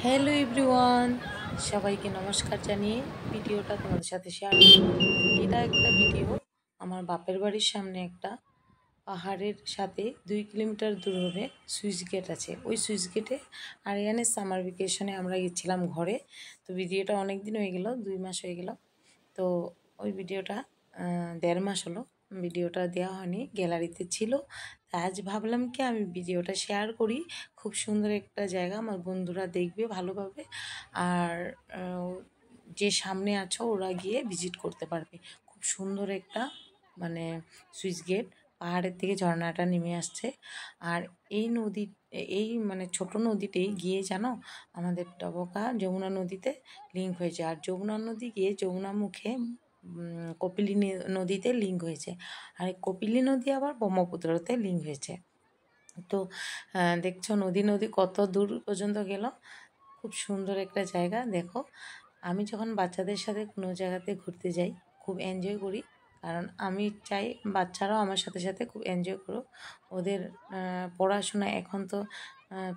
Hello everyone, সবাইকে নমস্কার জানিয়ে ভিডিওটা তোমাদের সাথে শেয়ার করলাম। এটা একটা ভিডিও আমার বাপের বাড়ির সামনে একটা পাহাড়ের সাথে 2 কিলোমিটার দূর হবে সুইচ গেট আছে। ওই সুইচ গেটে আরিয়ানের সামার ভ্যাকেশনে আমরা গেছিলাম ঘরে। তো ভিডিওটা অনেক দিন হয়ে গেল, 2 মাস হয়ে গেল। তো ওই ভিডিওটা 1.5 মাস হলো ভিডিওটা দেওয়া হয়নি, গ্যালারিতে ছিল। আজ ভাবলাম কি আমি ভিডিওটা শেয়ার করি। খুব সুন্দর একটা জায়গা, আমার বন্ধুরা দেখবে ভালোভাবে। আর যে সামনে আছো ওরা গিয়ে ভিজিট করতে পারবে। খুব সুন্দর একটা মানে সুইচ গেট, পাহাড়ের থেকে ঝর্ণাটা নেমে আসছে। আর এই নদী, এই মানে ছোট নদীতেই গিয়ে জানো আমাদের ডবকা যমুনা নদীতে লিঙ্ক হয়েছে। আর যমুনা নদী গিয়ে যমুনা মুখে কপিলী নদীতে লিঙ্ক হয়েছে। আর এই কপিলী নদী আবার ব্রহ্মপুত্রতে লিঙ্ক হয়েছে। তো দেখছো নদী কত দূর পর্যন্ত গেল। খুব সুন্দর একটা জায়গা। দেখো, আমি যখন বাচ্চাদের সাথে কোনো জায়গাতে ঘুরতে যাই খুব এনজয় করি, কারণ আমি চাই বাচ্চারাও আমার সাথে সাথে খুব এনজয় করুক। ওদের পড়াশোনা এখন তো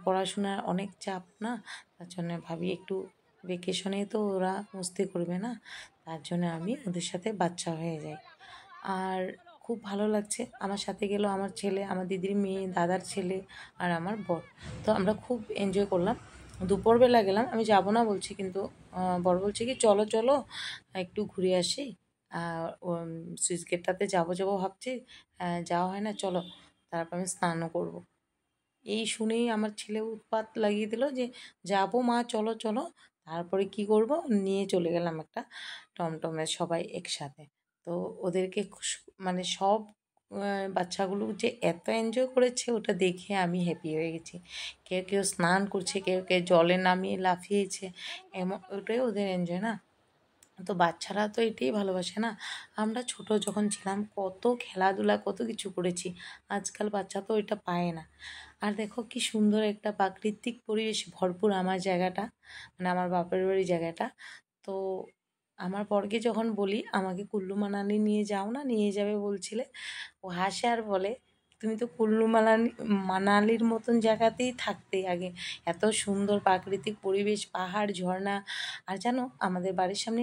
পড়াশোনার অনেক চাপ না, তার জন্য ভাবি একটু ভেকেশনে তো ওরা মস্তি করবে না, তার জন্য আমি ওদের সাথে বাচ্চা হয়ে যাই। আর খুব ভালো লাগছে। আমার সাথে গেল আমার ছেলে, আমার দিদির মেয়ে, দাদার ছেলে আর আমার বর। তো আমরা খুব এনজয় করলাম। দুপুরবেলা গেলাম, আমি যাব না বলছি, কিন্তু বর বলছে কি চলো চলো একটু ঘুরে আসি। সুইচ গেটটাতে যাবো ভাবছি, যাওয়া হয় না, চলো। তারপর আমি স্নানও করব। এই শুনেই আমার ছেলে উৎপাত লাগিয়ে দিল যে যাবো মা, চলো চলো। তারপরে কি করব, নিয়ে চলে গেলাম একটা টমটমে সবাই একসাথে। তো ওদেরকে মানে সব বাচ্চাগুলো যে এত এনজয় করেছে ওটা দেখে আমি হ্যাপি হয়ে গেছি। কেউ কেউ স্নান করছে, কেউ কেউ জলে নামিয়ে লাফিয়েছে, এমন ওটাই ওদের এনজয় না। তো বাচ্চারা তো এটাই ভালোবাসে না। আমরা ছোট যখন ছিলাম কত খেলাধুলা কত কিছু করেছি, আজকাল বাচ্চা তো এটা পায় না। আর দেখো কি সুন্দর একটা প্রাকৃতিক পরিবেশ ভরপুর আমার জায়গাটা, মানে আমার বাপের বাড়ি জায়গাটা। তো আমার বরকে যখন বলি আমাকে কুল্লু মানালি নিয়ে যাও না, নিয়ে যাবে বলছিলে, ও হাসে আর বলে তুমি তো কুল্লু মানালির মতন জায়গাতেই থাকতে আগে। এত সুন্দর প্রাকৃতিক পরিবেশ, পাহাড়, ঝর্ণা। আর জানো আমাদের বাড়ির সামনে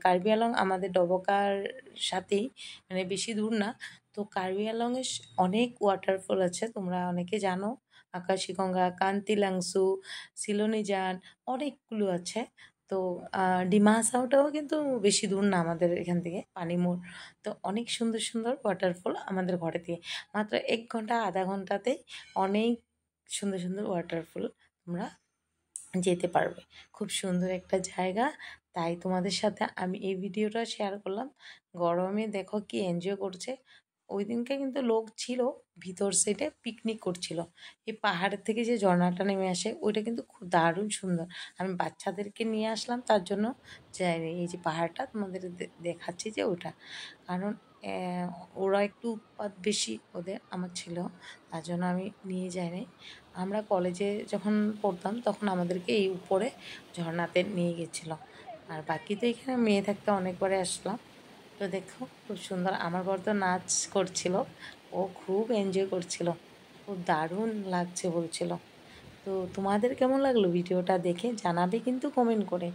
কার্বি আলং, আমাদের ডবকার সাথেই, মানে বেশি দূর না। তো কার্বি আলংয়ে অনেক ওয়াটারফল আছে, তোমরা অনেকে জানো। আকাশীগঙ্গা, কান্তিলাংসু, সিলোনিজান, অনেকগুলো আছে। তো ডিমা হাসাওটাও কিন্তু বেশি দূর না আমাদের এখান থেকে, পানিমোড়। তো অনেক সুন্দর সুন্দর ওয়াটারফল আমাদের ঘরে থেকে মাত্র 1 ঘন্টা আধা ঘন্টাতেই অনেক সুন্দর সুন্দর ওয়াটারফল তোমরা যেতে পারবে। খুব সুন্দর একটা জায়গা, তাই তোমাদের সাথে আমি এই ভিডিওটা শেয়ার করলাম। গরমে দেখো কি এনজয় করছে। ওই দিনকে কিন্তু লোক ছিল ভিতর সাইডে পিকনিক করছিল। এই পাহাড়ের থেকে যে ঝর্ণাটা নেমে আসে ওইটা কিন্তু খুব দারুণ সুন্দর। আমি বাচ্চাদেরকে নিয়ে আসলাম তার জন্য যাইনি। এই যে পাহাড়টা তোমাদের দেখাচ্ছি যে ওটা, কারণ ওরা একটু উৎপাত বেশি ওদের, আমার ছিল, তার জন্য আমি নিয়ে যাইনি। আমরা কলেজে যখন পড়তাম তখন আমাদেরকে এই উপরে ঝর্ণাতে নিয়ে গেছিল। আর বাকি তো এখানে মেয়ে থাকতে অনেকবারে আসলাম। তো দেখো খুব সুন্দর, আমার বর তো নাচ করছিল, ও খুব এনজয় করছিল, খুব দারুণ লাগছে বলছিল। তো তোমাদের কেমন লাগলো ভিডিওটা দেখে জানাবে কিন্তু কমেন্ট করে।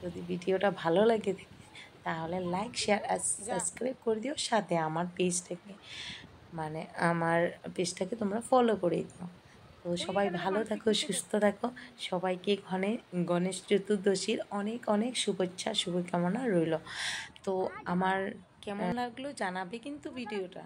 যদি ভিডিওটা ভালো লাগে থাকে তাহলে লাইক শেয়ার আর সাবস্ক্রাইব করে দিও, সাথে আমার পেজটাকে, মানে আমার পেজটাকে তোমরা ফলো করে দিও। তো সবাই ভালো থাকো, সুস্থ থাকো। সবাইকে গণেশ চতুর্দশীর অনেক অনেক শুভেচ্ছা শুভকামনা রইল। তো আমার কেমন লাগলো জানাবে কিন্তু ভিডিওটা।